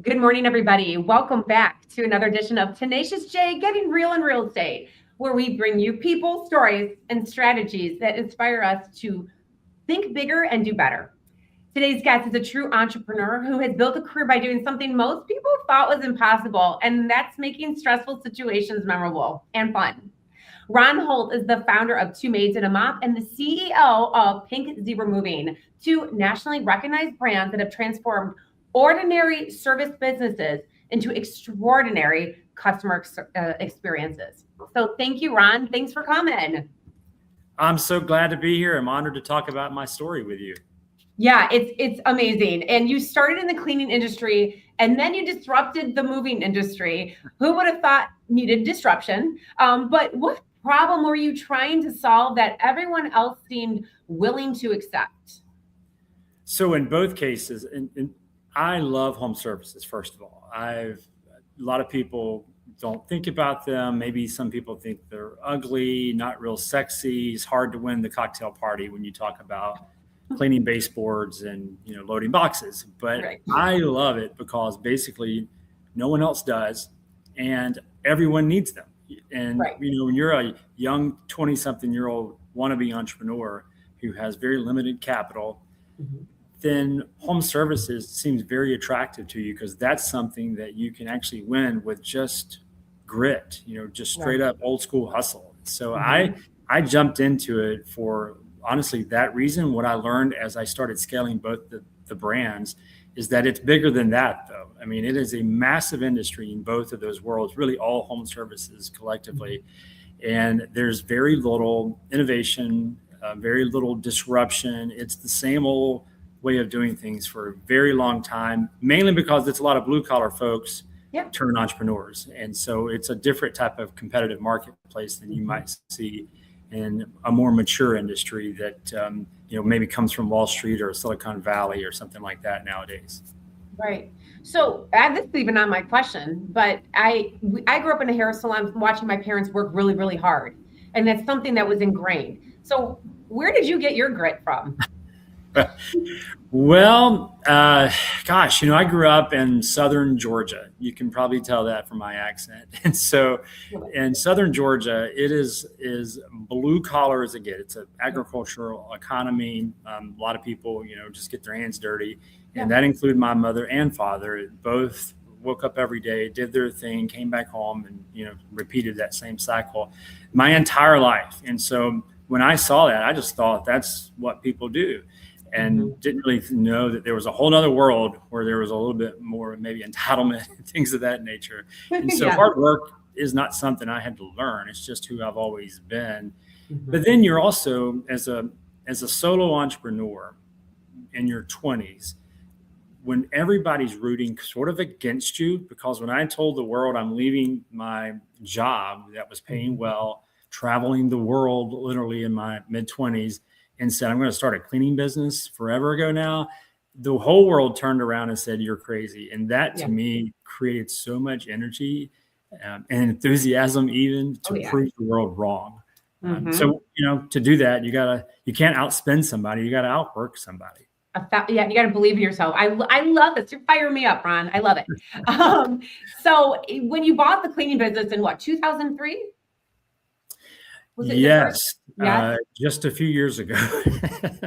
Good morning, everybody. Welcome back to another edition of Tenacious J Getting Real in Real Estate, where we bring you people, stories, and strategies that inspire us to think bigger and do better. Today's guest is a true entrepreneur who has built a career by doing something most people thought was impossible, and that's making stressful situations memorable and fun. Ron Holt is the founder of Two Maids and a Mop and the CEO of Pink Zebra Moving, two nationally recognized brands that have transformed ordinary service businesses into extraordinary customer experiences. So thank you, Ron. Thanks for coming. I'm so glad to be here. I'm honored to talk about my story with you. Yeah, it's amazing. And you started in the cleaning industry and then you disrupted the moving industry. Who would have thought needed disruption? But what problem were you trying to solve that everyone else seemed willing to accept? So in both cases, and I love home services, first of all. A lot of people don't think about them. Maybe some people think they're ugly, not real sexy. It's hard to win the cocktail party when you talk about cleaning baseboards and loading boxes. But Right. I love it because basically no one else does, and everyone needs them. And Right. when you're a young 20-something-year-old wannabe entrepreneur who has very limited capital, Mhm. then home services seems very attractive to you because that's something that you can actually win with just grit, just straight Right. up old school hustle. So I Mhm. I jumped into it for honestly that reason. What I learned as I started scaling both the brands is that it's bigger than that, though. I mean, it is a massive industry in both of those worlds, really all home services collectively. And there's very little innovation, very little disruption. It's the same old way of doing things for a very long time, mainly because it's a lot of blue collar folks Yeah. turn entrepreneurs. And so it's a different type of competitive marketplace than you Mhm. might see in a more mature industry that maybe comes from Wall Street or Silicon Valley or something like that nowadays. Right. So this is even not my question, but I grew up in a hair salon watching my parents work really, really hard. And that's something that was ingrained. So where did you get your grit from? Well, gosh, I grew up in southern Georgia. You can probably tell that from my accent. And so in southern Georgia, it is blue collar as it gets. It's an agricultural economy. A lot of people, just get their hands dirty. Yeah. And that included my mother and father. Both woke up every day, did their thing, came back home, and, repeated that same cycle my entire life. And so when I saw that, I just thought that's what people do, Mhm. and didn't really know that there was a whole other world where there was a little bit more maybe entitlement and things of that nature. And so Yeah. hard work is not something I had to learn. It's just who I've always been. But Mhm. then you're also as a solo entrepreneur in your 20s, when everybody's rooting sort of against you, because when I told the world I'm leaving my job that was paying Mhm. well, traveling the world literally in my mid 20s, and said, I'm going to start a cleaning business forever ago now, the whole world turned around and said, you're crazy. And that to Yeah. me created so much energy and enthusiasm even Oh to yeah. prove the world wrong. Mhm. So, to do that, you can't outspend somebody, you got to outwork somebody. Yeah, you got to believe in yourself. I love this. You're firing me up, Ron. I love it. Um, so when you bought the cleaning business in what, 2003? Was it the first? Yes, Yes. just a few years ago.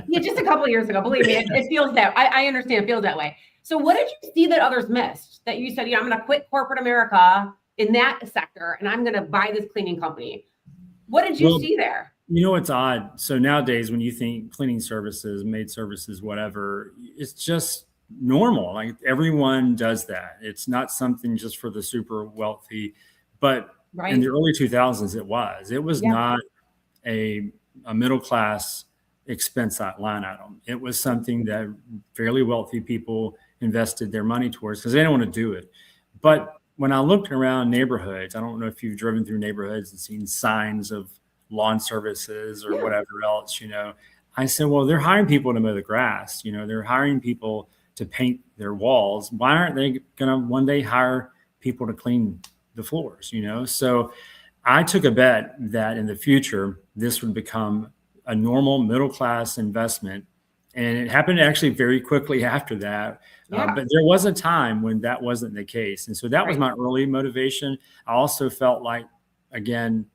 Yeah, just a couple of years ago. Believe me, it feels that. I understand. It feels that way. So, what did you see that others missed? That you said, I'm going to quit corporate America in that sector, and I'm going to buy this cleaning company. What did you Well, see there? it's odd. So nowadays, when you think cleaning services, maid services, whatever, it's just normal. Like everyone does that. It's not something just for the super wealthy. But in the Right? early 2000s, it was. It was Yeah. not a, a middle class expense line item. It was something that fairly wealthy people invested their money towards because they didn't want to do it. But when I looked around neighborhoods, I don't know if you've driven through neighborhoods and seen signs of lawn services or Yeah. whatever else, I said, well, they're hiring people to mow the grass, they're hiring people to paint their walls. Why aren't they going to one day hire people to clean the floors, So I took a bet that in the future, this would become a normal middle class investment And it happened actually very quickly after that. Yeah. But there was a time when that wasn't the case. And so that was Right. my early motivation. I also felt like, again,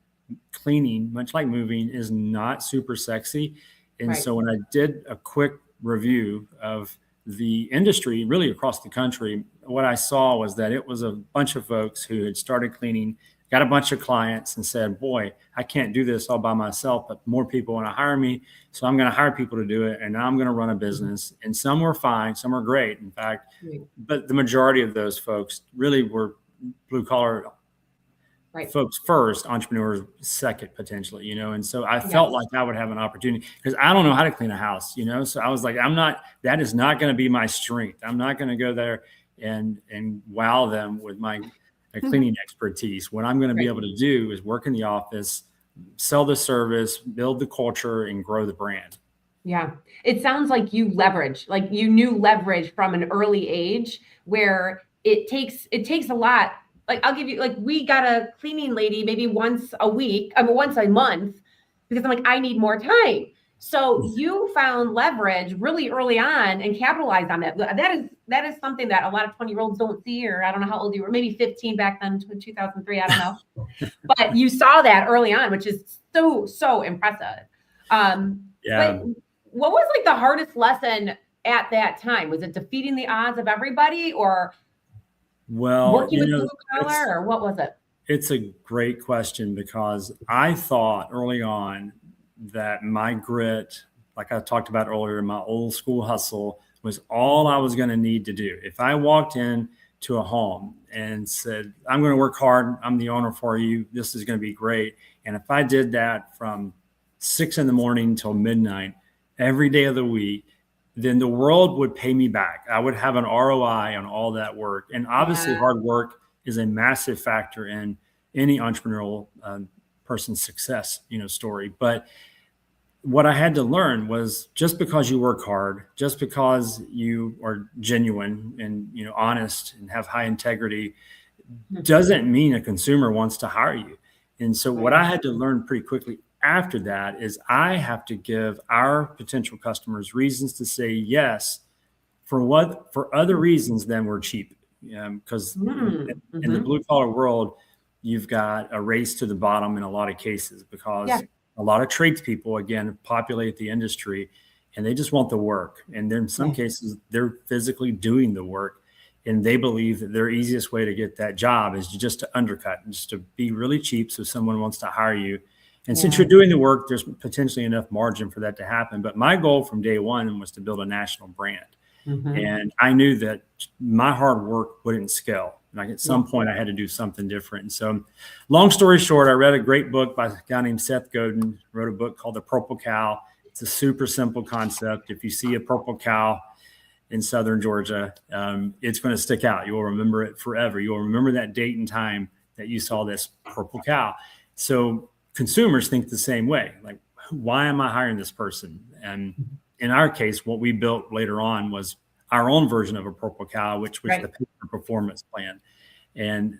cleaning, much like moving, is not super sexy. And Right. so when I did a quick review of the industry, really across the country, what I saw was that it was a bunch of folks who had started cleaning, got a bunch of clients, and said, boy, I can't do this all by myself, but more people want to hire me. So I'm going to hire people to do it. And I'm going to run a business. And some were fine, some were great, in fact. Right. But the majority of those folks really were blue collar Right. folks first, entrepreneurs second, potentially, you know. And so I Yes. felt like I would have an opportunity because I don't know how to clean a house, you know. So I was like, that is not going to be my strength. I'm not going to go there and wow them with my cleaning expertise. What I'm going to be able to do is work in the office, sell the service, build the culture, and grow the brand. Yeah. It sounds like you knew leverage from an early age where it takes a lot. Like I'll give you, like, we got a cleaning lady maybe once a week, once a month, because I'm like, I need more time. So you found leverage really early on and capitalized on that. That is something that a lot of 20-year-olds don't see, or I don't know how old you were, maybe 15 back then, 2003, I don't know. But you saw that early on, which is so impressive. Yeah. But what was like the hardest lesson at that time? Was it defeating the odds of everybody, or working with blue collar, or what was it? It's a great question because I thought early on that my grit, like I talked about earlier, my old school hustle was all I was going to need to do. If I walked in to a home and said, I'm going to work hard, I'm the owner for you, this is going to be great. And if I did that from 6 a.m. till midnight, every day of the week, then the world would pay me back. I would have an ROI on all that work. And obviously hard work is a massive factor in any entrepreneurial person's success, story. But what I had to learn was just because you work hard, just because you are genuine and, honest and have high integrity, doesn't mean a consumer wants to hire you. And so what I had to learn pretty quickly after that is I have to give our potential customers reasons to say yes for other reasons than we're cheap. Because in the blue collar world, you've got a race to the bottom in a lot of cases because a lot of tradespeople, again, populate the industry and they just want the work. And then in some cases, they're physically doing the work. And they believe that their easiest way to get that job is just to undercut and just to be really cheap so someone wants to hire you. And since you're doing the work, there's potentially enough margin for that to happen. But my goal from day one was to build a national brand. And I knew that my hard work wouldn't scale. Like at some point I had to do something different. And so long story short, I read a great book by a guy named Seth Godin, wrote a book called The Purple Cow. It's a super simple concept. If you see a purple cow in Southern Georgia, it's going to stick out. You will remember it forever. You will remember that date and time that you saw this purple cow. So consumers think the same way. Like, why am I hiring this person? And in our case, what we built later on was our own version of a purple cow, which was the Paper Performance Plan. And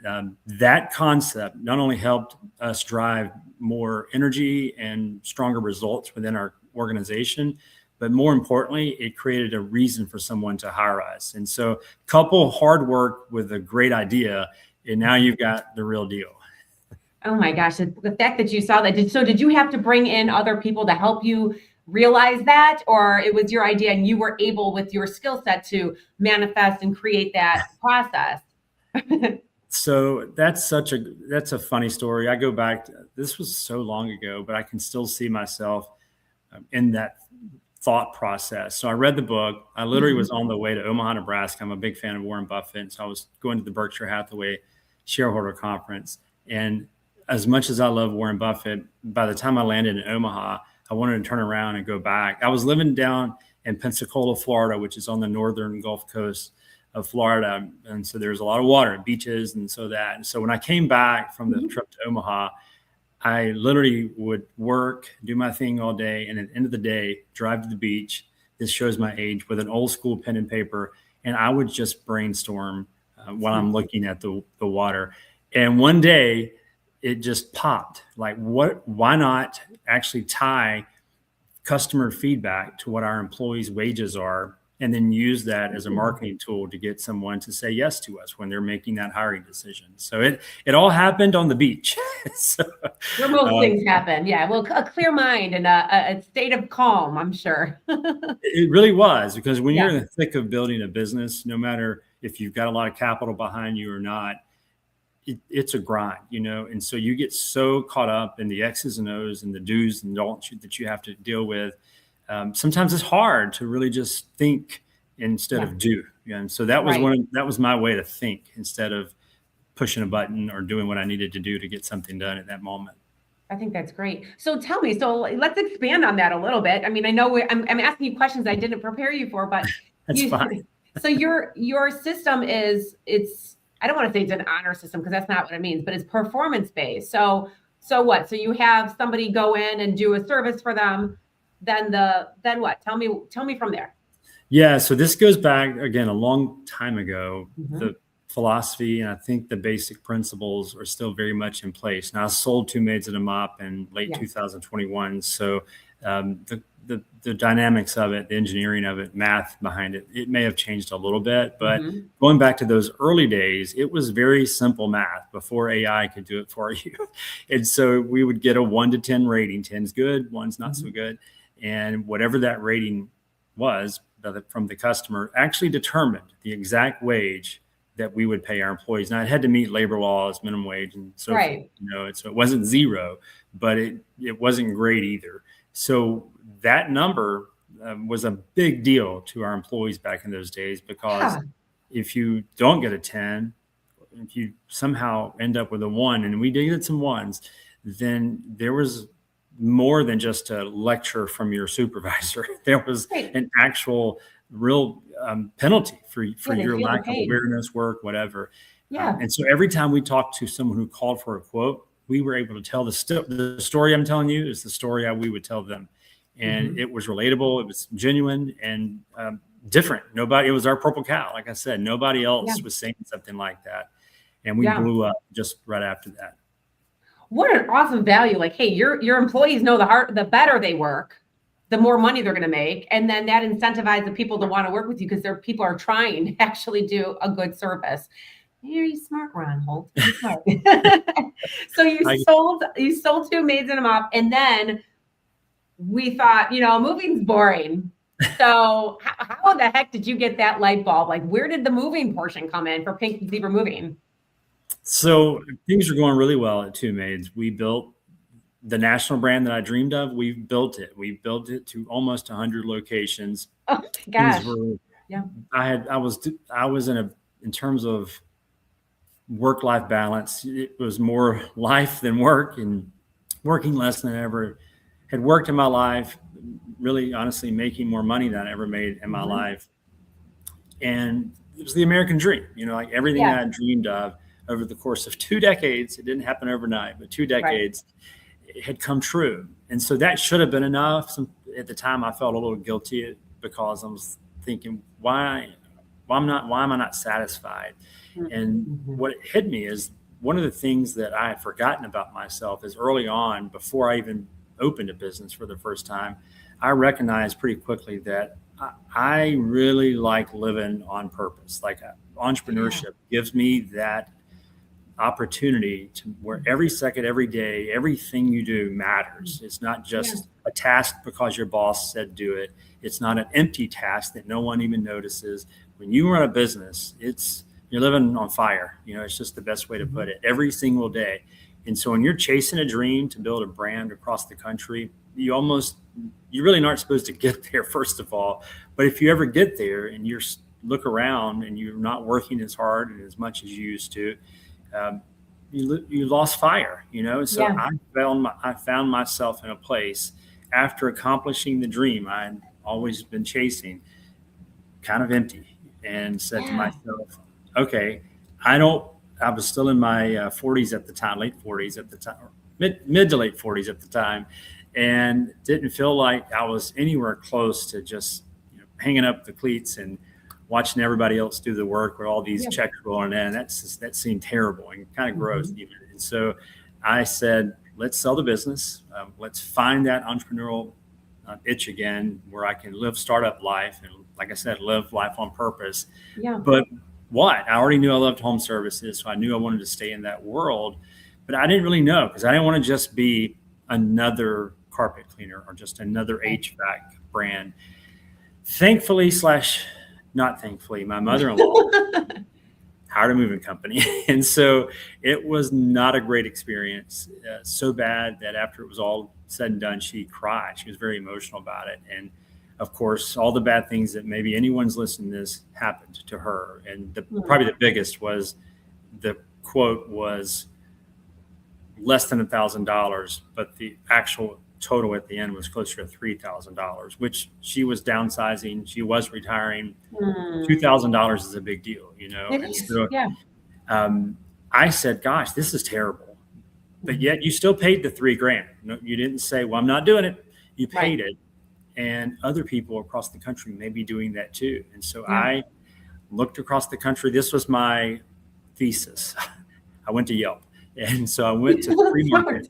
that concept not only helped us drive more energy and stronger results within our organization, but more importantly, it created a reason for someone to hire us. And so couple hard work with a great idea, and now you've got the real deal. Oh my gosh, the fact that you saw that. Did you have to bring in other people to help you realize that, or it was your idea and you were able with your skill set to manifest and create that process? So that's a funny story. I go back this was so long ago, but I can still see myself in that thought process. So I read the book. I literally was on the way to Omaha, Nebraska. I'm a big fan of Warren Buffett. So I was going to the Berkshire Hathaway shareholder conference. And as much as I love Warren Buffett, by the time I landed in Omaha, I wanted to turn around and go back. I was living down in Pensacola, Florida, which is on the northern Gulf Coast of Florida. And so there's a lot of water, beaches, and so that. And so when I came back from the trip to Omaha, I literally would work, do my thing all day, and at the end of the day, drive to the beach. This shows my age, with an old school pen and paper, and I would just brainstorm while I'm looking at the water. And one day, it just popped. Like, why not actually tie customer feedback to what our employees' wages are, and then use that as a marketing tool to get someone to say yes to us when they're making that hiring decision. So it all happened on the beach. So, where most things happen. Yeah. Well, a clear mind and a state of calm, I'm sure. it really was, because when you're Yeah. in the thick of building a business, no matter if you've got a lot of capital behind you or not, it's a grind, and so you get so caught up in the X's and O's and the do's and don'ts that you have to deal with. Sometimes it's hard to really just think instead of do. And so that was that was my way to think instead of pushing a button or doing what I needed to do to get something done at that moment. I think that's great. So tell me, so let's expand on that a little bit. I mean, I know I'm asking you questions I didn't prepare you for, but That's fine. So your system I don't want to say it's an honor system because that's not what it means, but it's performance based. So what? So you have somebody go in and do a service for them, then what? Tell me from there. Yeah, so this goes back again a long time ago. The philosophy and I think the basic principles are still very much in place. Now, I sold 2 Maids and a Mop in late 2021, so the dynamics of it, the engineering of it, math behind it, it may have changed a little bit. But going back to those early days, it was very simple math before AI could do it for you. And so we would get a 1 to 10 rating. 10's good, 1's not so good. And whatever that rating was from the customer actually determined the exact wage that we would pay our employees. Now, it had to meet labor laws, minimum wage, and so forth, so it wasn't zero, but it wasn't great either. So that number was a big deal to our employees back in those days, because if you don't get a 10, if you somehow end up with a 1, and we did get some 1s, then there was more than just a lecture from your supervisor. There was an actual real penalty for your lack of awareness, work, whatever. And so every time we talked to someone who called for a quote, we were able to tell the story I'm telling you is the story we would tell them. And it was relatable. It was genuine and different. It was our purple cow. Like I said, nobody else was saying something like that. And we blew up just right after that. What an awesome value. Like, hey, your employees know the better they work, the more money they're going to make. And then that incentivizes the people to want to work with you because people are trying to actually do a good service. You're smart, Ron Holt. So you sold 2 Maids and a Mop, and then we thought, moving's boring. So how the heck did you get that light bulb? Like, where did the moving portion come in for Pink Zebra Moving? So things are going really well at 2 Maids. We built the national brand that I dreamed of. We've built it. We've built it to almost 100 locations. Oh my gosh. I was in terms of work-life balance, it was more life than work, and working less than I ever had worked in my life, really honestly making more money than I ever made in my life. And it was the American dream, like everything I dreamed of over the course of 2 decades. It didn't happen overnight, but 2 decades it had come true. And so that should have been enough. At the time I felt a little guilty because I was thinking, why am I not satisfied? And what hit me is one of the things that I had forgotten about myself is early on, before I even opened a business for the first time, I recognized pretty quickly that I really like living on purpose. Like entrepreneurship gives me that opportunity to where every second, every day, everything you do matters. It's not just a task because your boss said do it. It's not an empty task that no one even notices. When you run a business, you're living on fire. It's just the best way to put it, every single day. And so when you're chasing a dream to build a brand across the country, you really aren't supposed to get there, first of all. But if you ever get there and you look around and you're not working as hard and as much as you used to, you lost fire, So I found myself in a place after accomplishing the dream I'd always been chasing, kind of empty, and said to myself, okay, I was still in my 40s at the time, late 40s at the time, mid to late 40s at the time, and didn't feel like I was anywhere close to just hanging up the cleats and watching everybody else do the work with all these checks rolling in. That seemed terrible and kind of gross even. And so I said, let's sell the business. Let's find that entrepreneurial itch again, where I can live startup life and, like I said, live life on purpose. Yeah. But what? I already knew I loved home services, so I knew I wanted to stay in that world. But I didn't really know, because I didn't want to just be another carpet cleaner or just another HVAC brand. Thankfully slash not thankfully, my mother-in-law hired a moving company. And so it was not a great experience. So bad that after it was all said and done, she cried. She was very emotional about it. And of course, all the bad things that maybe anyone's listening to this happened to her. And probably the biggest was, the quote was less than $1,000, but the actual total at the end was closer to $3,000, which she was downsizing. She was retiring. $2,000 is a big deal, you know? It And is, so, yeah. I said, gosh, this is terrible. But yet you still paid the $3,000. No, you didn't say, well, I'm not doing it. You paid it. And other people across the country may be doing that too. And so I looked across the country. This was my thesis. I went to Yelp. And so I went to 3 markets.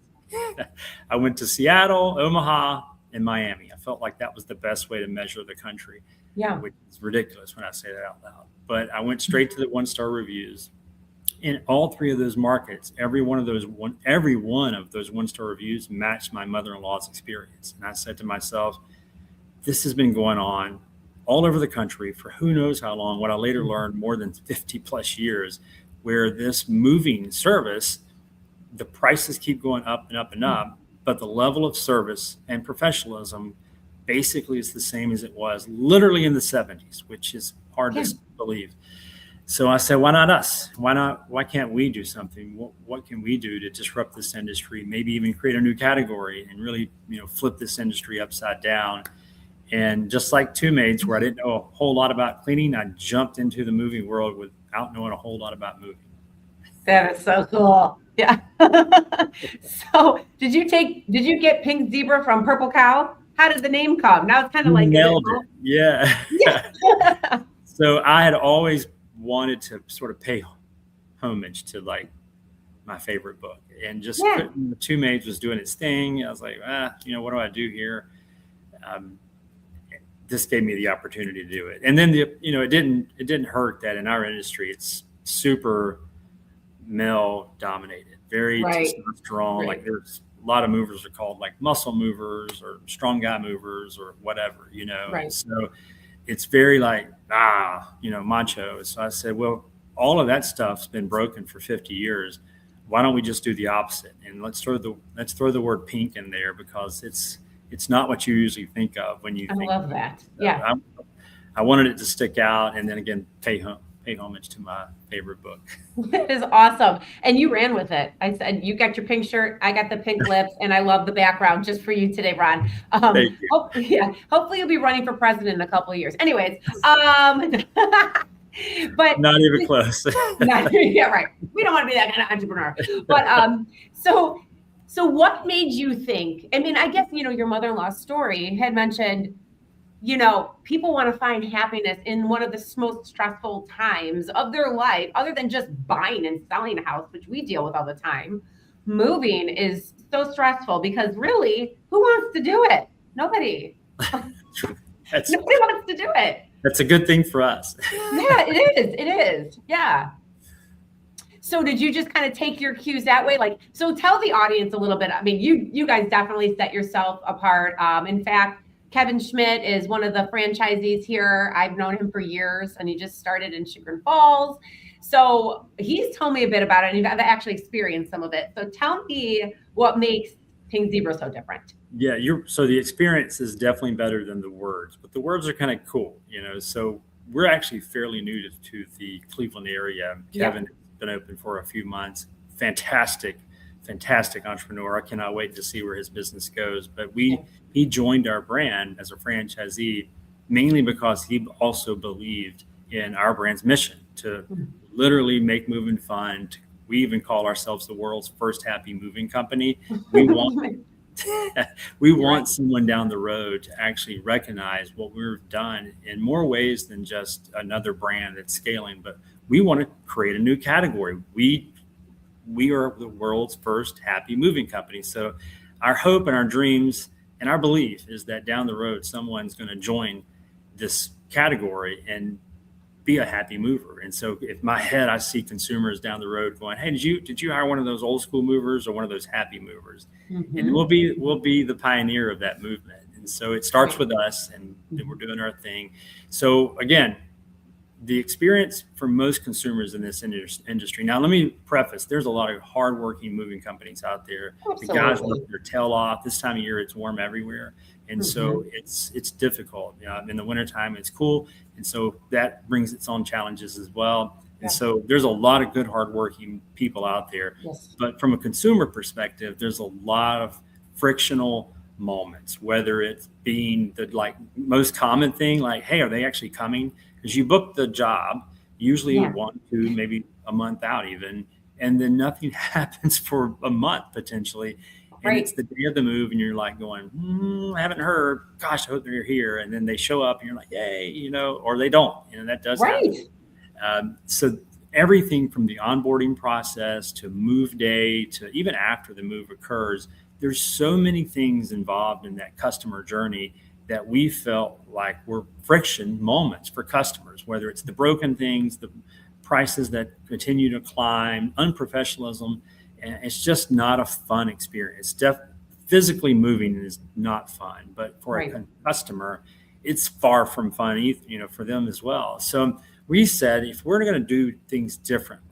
I went to Seattle, Omaha, and Miami. I felt like that was the best way to measure the country. Yeah. Which is ridiculous when I say that out loud. But I went straight to the 1-star reviews. In all 3 of those markets, every one of those 1-star reviews matched my mother-in-law's experience. And I said to myself, this has been going on all over the country for who knows how long. What I later learned, more than 50 plus years, where this moving service, the prices keep going up and up and up, but the level of service and professionalism basically is the same as it was literally in the 70s, which is hard to believe. So I said, why not us? Why can't we do something? What can we do to disrupt this industry? Maybe even create a new category and really, flip this industry upside down. And just like Two Maids, where I didn't know a whole lot about cleaning, I jumped into the moving world without knowing a whole lot about moving. That is so cool. Yeah. So did you get Pink Zebra from Purple Cow? How did the name come? Now it's kind of like nailed it. Yeah. So I had always wanted to sort of pay homage to like my favorite book, and just Two Maids was doing its thing. I was like, what do I do here? This gave me the opportunity to do it. And then it didn't hurt that in our industry, it's super male dominated, very testosterone. Like there's a lot of movers are called like muscle movers or strong guy movers or whatever, And so it's very like, macho. So I said, well, all of that stuff's been broken for 50 years. Why don't we just do the opposite? And let's throw the word pink in there, because it's not what you usually think of when you think. I love that. Yeah. I wanted it to stick out, and then again, pay homage to my favorite book. That is awesome. And you ran with it. I said, you got your pink shirt, I got the pink lips, and I love the background just for you today, Ron. Thank you. Hopefully you'll be running for president in a couple of years. Anyways, but not even close. Yeah, right. We don't want to be that kind of entrepreneur. But so what made you think? I mean, I guess your mother-in-law's story had mentioned, people want to find happiness in one of the most stressful times of their life, other than just buying and selling a house, which we deal with all the time. Moving is so stressful because really, who wants to do it? Nobody. Nobody wants to do it. That's a good thing for us. Yeah, it is. Yeah. So did you just kind of take your cues that way? So tell the audience a little bit. I mean, you guys definitely set yourself apart. In fact, Kevin Schmidt is one of the franchisees here. I've known him for years, and he just started in Chagrin Falls. So he's told me a bit about it, and I've actually experienced some of it. So tell me what makes Pink Zebra so different. Yeah, so the experience is definitely better than the words, but the words are kind of cool, So we're actually fairly new to the Cleveland area. Kevin has been open for a few months. Fantastic entrepreneur. I cannot wait to see where his business goes. But he joined our brand as a franchisee mainly because he also believed in our brand's mission to literally make moving fun. We even call ourselves the world's first happy moving company. We want someone down the road to actually recognize what we've done in more ways than just another brand that's scaling, but we want to create a new category. We are the world's first happy moving company. So our hope and our dreams And our belief is that down the road, someone's going to join this category and be a happy mover. And so if my head, I see consumers down the road going, hey, did you hire one of those old school movers or one of those happy movers? Mm-hmm. And we'll be the pioneer of that movement. And so it starts with us, and then we're doing our thing. So again, the experience for most consumers in this industry. Now, let me preface, there's a lot of hardworking moving companies out there. Absolutely. The guys work their tail off. This time of year, it's warm everywhere. And so it's difficult. In the wintertime, it's cool. And so that brings its own challenges as well. And so there's a lot of good, hardworking people out there. Yes. But from a consumer perspective, there's a lot of frictional moments, whether it's being the most common thing, like, hey, are they actually coming? Because you book the job, usually 1, 2, maybe a month out even, and then nothing happens for a month potentially. And it's the day of the move, and you're like going, I haven't heard. Gosh, I hope they're here. And then they show up, and you're like, yay, or they don't. And that does happen. So everything from the onboarding process to move day to even after the move occurs, there's so many things involved in that customer journey that we felt like were friction moments for customers, whether it's the broken things, the prices that continue to climb, unprofessionalism. And it's just not a fun experience. Physically moving is not fun, but for a customer, it's far from fun, for them as well. So we said, if we're going to do things differently,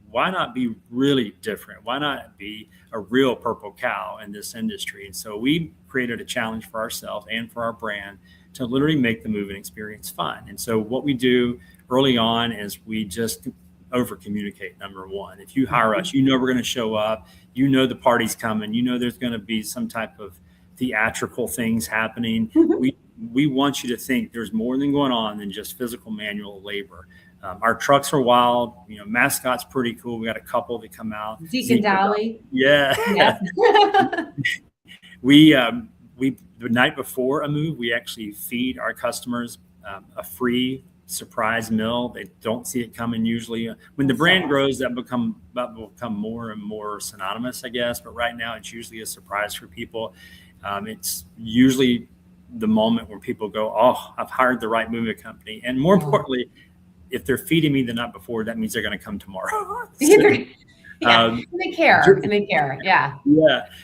why not be really different? Why not be a real purple cow in this industry? And so we created a challenge for ourselves and for our brand to literally make the moving experience fun. And so what we do early on is we just over communicate. Number one, if you hire us, we're going to show up, the party's coming, there's going to be some type of theatrical things happening. We want you to think there's more than going on than just physical manual labor. Our trucks are wild, mascot's pretty cool. We got a couple that come out. Zeke and Dolly. Yeah. The night before a move, we actually feed our customers a free surprise meal. They don't see it coming usually. When the brand grows, that will become more and more synonymous, I guess. But right now, it's usually a surprise for people. It's usually the moment where people go, oh, I've hired the right moving company. And more importantly, if they're feeding me the night before, that means they're going to come tomorrow. And they care. Yeah.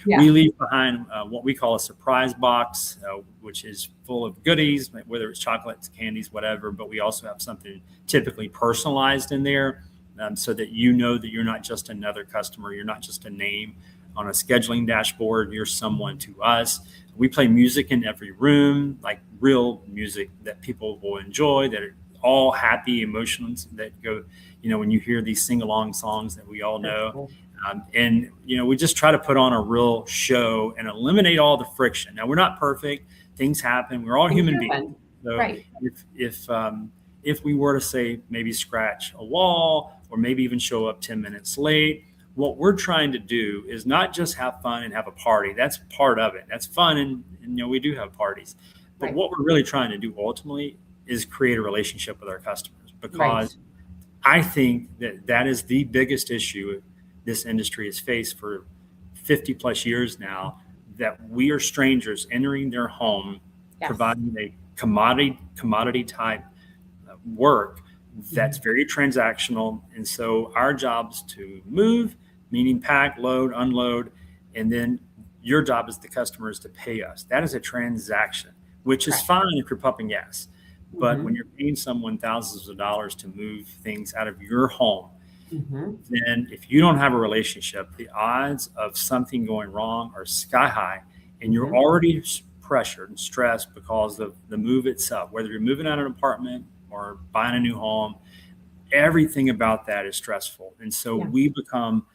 We leave behind what we call a surprise box, which is full of goodies, whether it's chocolates, candies, whatever. But we also have something typically personalized in there, so that that you're not just another customer. You're not just a name on a scheduling dashboard. You're someone to us. We play music in every room, like real music that people will enjoy, that are all happy emotions that go, when you hear these sing-along songs that we all know. And we just try to put on a real show and eliminate all the friction. Now, we're not perfect. Things happen. We're all human beings. So if we were to say maybe scratch a wall or maybe even show up 10 minutes late, what we're trying to do is not just have fun and have a party. That's part of it. That's fun. And we do have parties. But what we're really trying to do ultimately is create a relationship with our customers, because I think that is the biggest issue this industry has faced for 50 plus years now, that we are strangers entering their home, providing a commodity type work that's very transactional. And so our job is to move, meaning pack, load, unload, and then your job as the customer is to pay us. That is a transaction, which is fine if you're pumping gas. But when you're paying someone thousands of dollars to move things out of your home, then if you don't have a relationship, the odds of something going wrong are sky high, and you're already pressured and stressed because of the move itself, whether you're moving out of an apartment or buying a new home. Everything about that is stressful. And so we become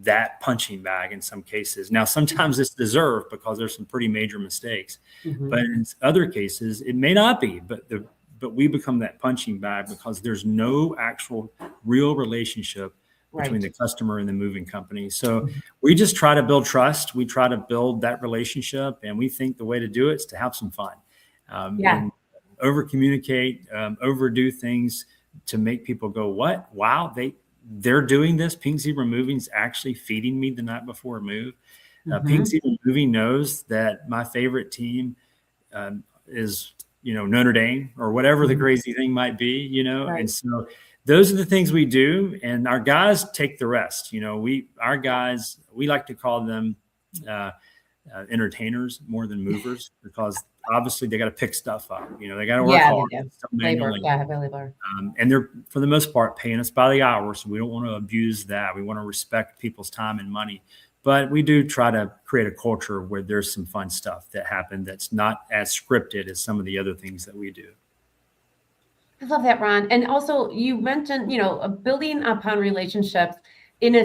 that punching bag in some cases. Now, sometimes it's deserved because there's some pretty major mistakes, but in other cases it may not be, but we become that punching bag because there's no actual real relationship between the customer and the moving company. So we just try to build trust. We try to build that relationship, and we think the way to do it is to have some fun, and over communicate, overdo things to make people go, what? Wow, they're doing this. Pink Zebra Moving is actually feeding me the night before a move. Mhm. Pink's Even Moving knows that my favorite team is, Notre Dame or whatever the Mhm. crazy thing might be, and Right. so those are the things we do, and our guys take the rest. Our guys, we like to call them uh, entertainers more than movers, because obviously they got to pick stuff up. They got to work Yeah, they hard, do. some Labor. manually, Yeah, heavy labor. and they're for the most part paying us by the hour. So we don't want to abuse that. We want to respect people's time and money, but we do try to create a culture where there's some fun stuff that happen that's not as scripted as some of the other things that we do. I love that, Ron. And also, you mentioned, building upon relationships in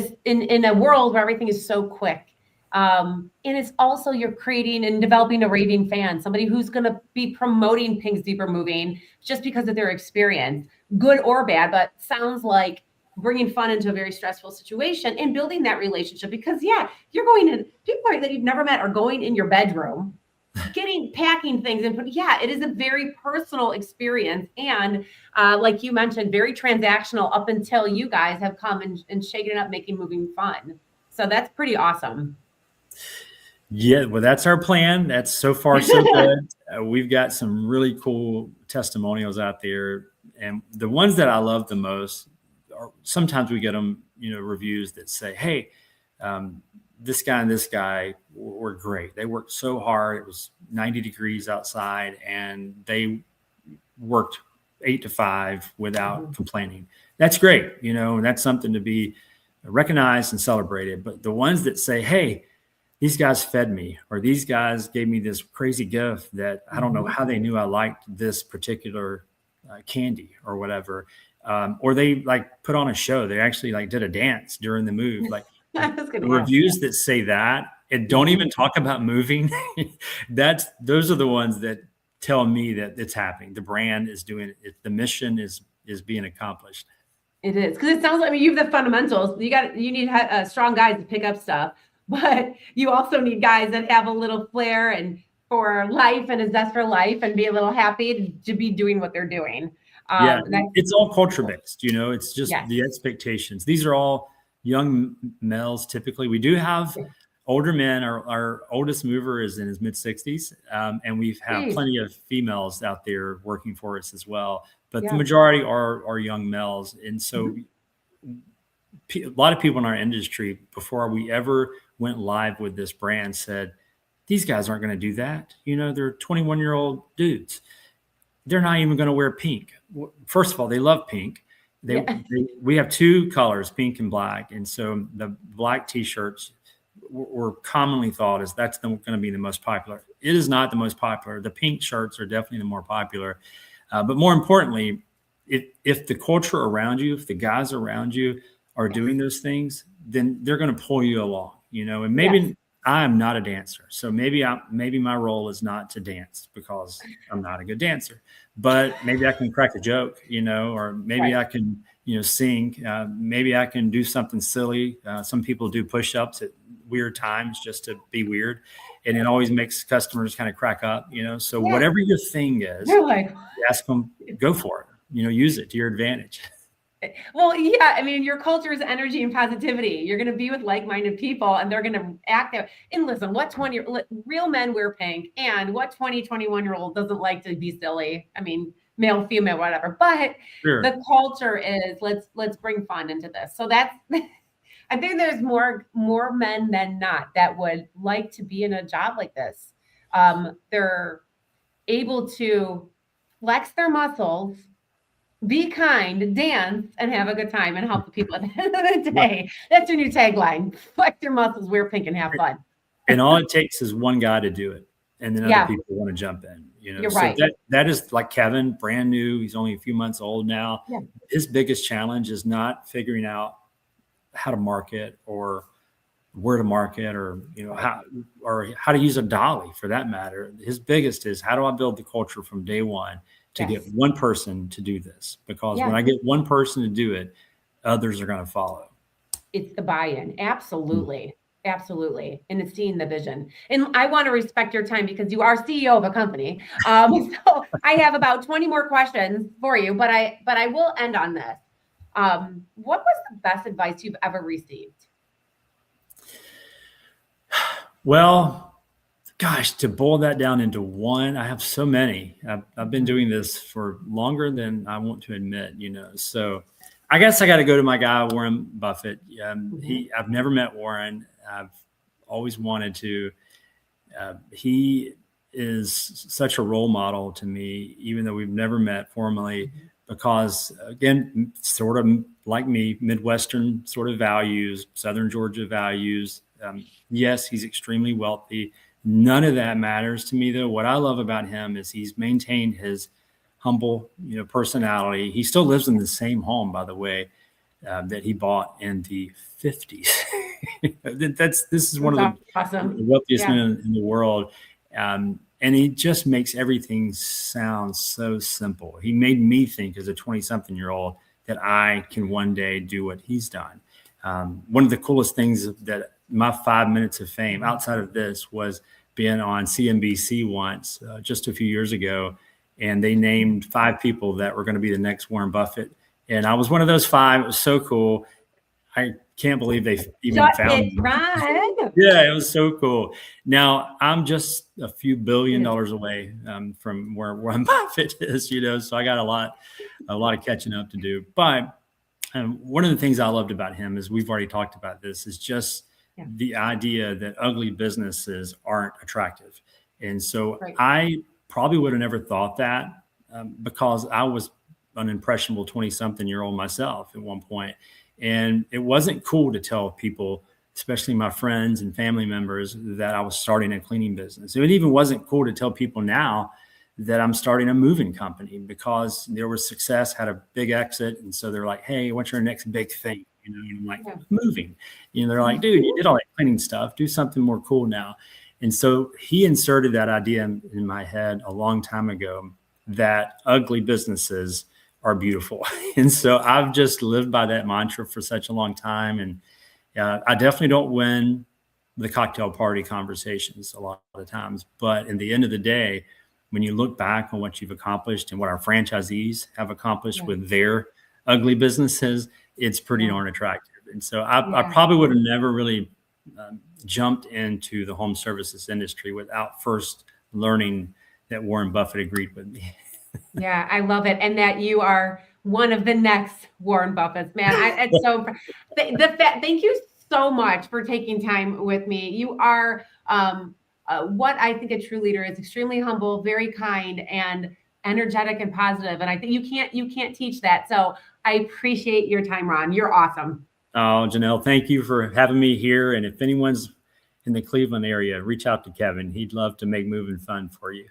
a world where everything is so quick. And it's also you're creating and developing a raving fan, somebody who's going to be promoting Pink's Deeper Moving just because of their experience, good or bad. But sounds like bringing fun into a very stressful situation and building that relationship. Because yeah, you're going in people that you've never met are going in your bedroom packing things and yeah, it is a very personal experience, and like you mentioned, very transactional up until you guys have come and shaken it up, making moving fun. So that's pretty awesome. Yeah, well, that's our plan. That's so far so good. We've got some really cool testimonials out there, and the ones that I love the most are sometimes we get them, reviews that say, "Hey, um, this guy and this guy were great. They worked so hard. It was 90 degrees outside, and they worked 8 to 5 without Mhm. complaining." That's great, and that's something to be recognized and celebrated. But the ones that say, "Hey, these guys fed me," or "these guys gave me this crazy gift that I don't know Mhm. how they knew I liked this particular candy," or whatever, or they like put on a show. They actually like did a dance during the move. I Like was going the to ask. reviews that say that and don't Mhm. even talk about moving. Those are the ones that tell me that it's happening. The brand is doing it. The mission is being accomplished. It is because it sounds like, I mean, you have the fundamentals. You need strong guys to pick up stuff, but you also need guys that have a little flair and for life and a zest for life and be a little happy to be doing what they're doing. Yeah, And that's it's all culture cool. based. It's just Yes. the expectations. These are all young males typically. We do have older men. Our oldest mover is in his mid 60s, and we have Jeez. plenty of females out there working for us as well. But the Yeah. majority are young males, and so Mhm. a lot of people in our industry, before we ever went live with this brand, said, "These guys aren't going to do that. They're 21-year-old dudes. They're not even going to wear pink." First of all, they love pink. Yeah. We have two colors, pink and black, and so the black T-shirts were commonly thought as that's going to be the most popular. It is not the most popular. The pink shirts are definitely the more popular, but more importantly, if the culture around you, if the guys around you are Yes. doing those things, then they're going to pull you along. And Yes. maybe I'm not a dancer, so maybe my role is not to dance because I'm not a good dancer, but maybe I can crack a joke, or maybe Right. I can, sing. Maybe I can do something silly. Some people do push-ups at weird times just to be weird, and it always makes customers kind of crack up. So Yeah. whatever your thing is, They're like, ask them, go for it. Use it to your advantage. well, yeah, I mean, your culture is energy and positivity. You're going to be with like-minded people and they're going to act there. And listen, what 20 real men wear pink and what 21-year-old doesn't like to be silly? I mean, male, female, whatever. But Sure. the culture is let's bring fun into this. So that's I think there's more men than not that would like to be in a job like this. They're able to flex their muscles, be kind, dance, and have a good time and help the people at the end of the Right. day. That's your new tagline. Flex your muscles, wear pink, and have fun. And all it takes is one guy to do it, and then other Yeah, people want to jump in. you're So right. that is like Kevin, brand new. He's only a few months old now. Yeah. His biggest challenge is not figuring out how to market or where to market, or how to use a dolly for that matter. His biggest is, how do I build the culture from day one to get Yes. one person to do this? Because when Yeah. I get one person to do it, others are going to follow. It's the buy-in. Absolutely. Absolutely. And it's seeing the vision. And I want to respect your time because you are CEO of a company. So I have about 20 more questions for you, but I will end on this. What was the best advice you've ever received? Well, gosh, to boil that down into one, I have so many. I've been doing this for longer than I want to admit, So I guess I got to go to my guy, Warren Buffett. I've never met Warren. I've always wanted to. He is such a role model to me, even though we've never met formally, because again, sort of like me, Midwestern sort of values, Southern Georgia values. Yes, he's extremely wealthy. None of that matters to me, though. What I love about him is he's maintained his humble, personality. He still lives in the same home, by the way, that he bought in the 50s. This is one of awesome. the wealthiest men in the world. And he just makes everything sound so simple. He made me think as a 20-something-year-old that I can one day do what he's done. One of the coolest things that my 5 minutes of fame outside of this was being on CNBC once, just a few years ago, and they named 5 people that were going to be the next Warren Buffett. And I was one of those 5. It was so cool. I can't believe they even found me. Right. Yeah, it was so cool. Now I'm just a few $1 billion away from where Warren Buffett is, so I got a lot of catching up to do. But one of the things I loved about him is, we've already talked about this, is just the idea that ugly businesses aren't attractive. And so I probably would have never thought that because I was an impressionable 20-something-year-old myself at one point. And it wasn't cool to tell people, especially my friends and family members, that I was starting a cleaning business. It even wasn't cool to tell people now that I'm starting a moving company, because there was success, had a big exit. And so they're like, hey, what's your next big thing? And I'm like, moving. They're like, dude, you did all that cleaning stuff. Do something more cool now. And so he inserted that idea in my head a long time ago, that ugly businesses are beautiful. And so I've just lived by that mantra for such a long time. And I definitely don't win the cocktail party conversations a lot of the times. But in the end of the day, when you look back on what you've accomplished and what our franchisees have accomplished with their ugly businesses, it's pretty darn attractive. And so I probably would have never really jumped into the home services industry without first learning that Warren Buffett agreed with me. Yeah, I love it. And that you are one of the next Warren Buffetts, man. It's so, thank you so much for taking time with me. You are what I think a true leader is: extremely humble, very kind, and energetic and positive. And I think you can't teach that. So I appreciate your time, Ron. You're awesome. Oh, Janelle, thank you for having me here. And if anyone's in the Cleveland area, reach out to Kevin. He'd love to make moving fun for you.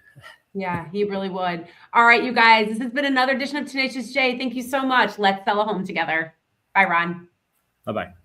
Yeah, he really would. All right, you guys, this has been another edition of Tenacious J. Thank you so much. Let's sell a home together. Bye, Ron. Bye-bye.